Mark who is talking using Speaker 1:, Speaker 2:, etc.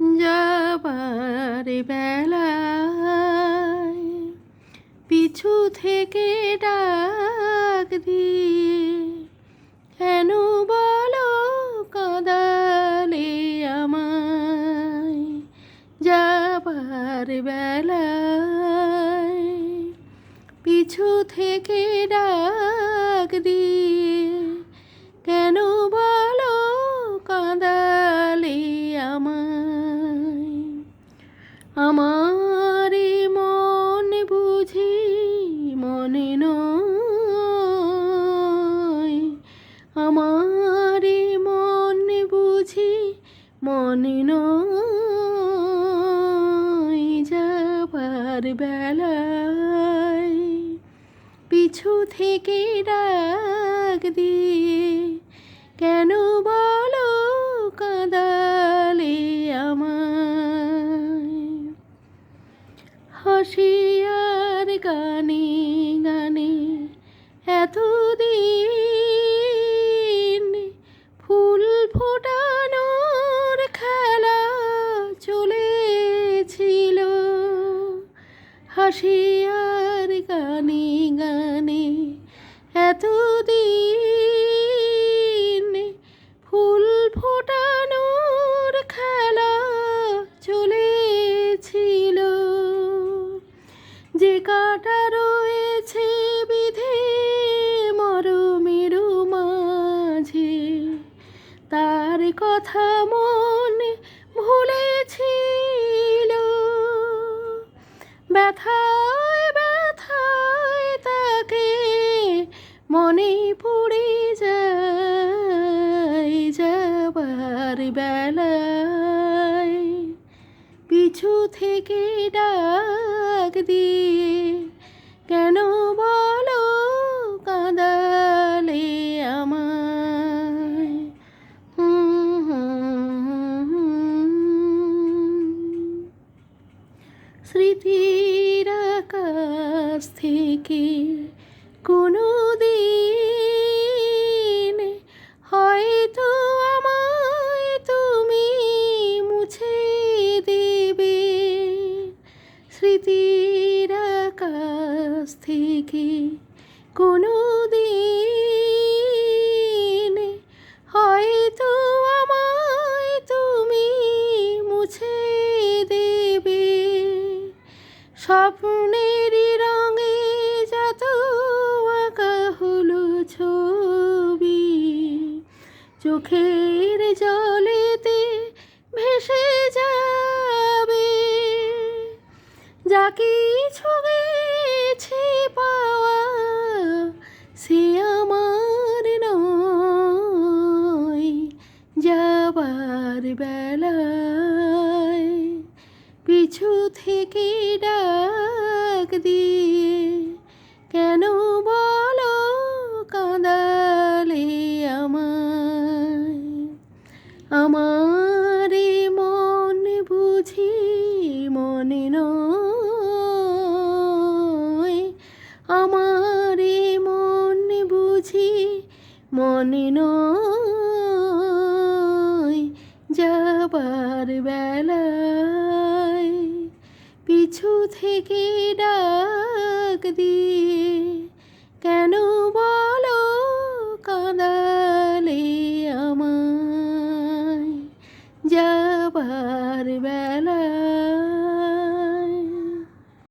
Speaker 1: যাবার বেলায় পিছু থেকে ডাক দিয়ে কেন বলো কাঁদালে আমায়। যাবার বেলায় পিছু থেকে ডাক দিয়ে কেন বলো কাঁদালে আমায়। আমার মন বুঝি মনে নয়, আমার মন বুঝি মনে নয়। যাবার বেলায় পিছু থেকে ডাক দিয়ে কেন বলো কাঁদালে আমায়। হাসি আর গানে গানে এতদিন ফুল ফোটানোর খেলা চলেছিল। হাসি আর গানে গানে এতদিন ফুল ফোটানোর খেলা চলেছিল। যে কাঁটা রয়েছে বিধে মরমের মাঝে, তার কথা মনে ভুলেছিল। ব্যথায় ব্যথায় তাকে মনে পড়ে যায়। যাবার বেলায় পিছু থেকে ডাক দিয়ে কেন বলো কাঁদালে আমায়। স্মৃতির আকাশ থেকে কোনো দিন হয়তো আমায় তুমি মুছে দেবে। স্মৃতির আকাশ থেকে কোনো দিন হয়তো আমায় তুমি মুছে দেবে। স্বপ্নেরই রঙে যত আঁকা হলো ছবি, চোখের জলেতে ভেসে যাবে। যা কিছু গেছে পাওয়া সে আমার নয়। যাবার বেলায় পিছু থেকে ডাক দিয়ে কেন বলো কাঁদালে আমায়। আমার মন বুঝি মনে নয়, আমার মন বুঝি মনে নয়। যাবার বেলায় পিছু থেকে ডাক দিয়ে কেন বলো কাঁদালে আমায়। যাবার বেলায়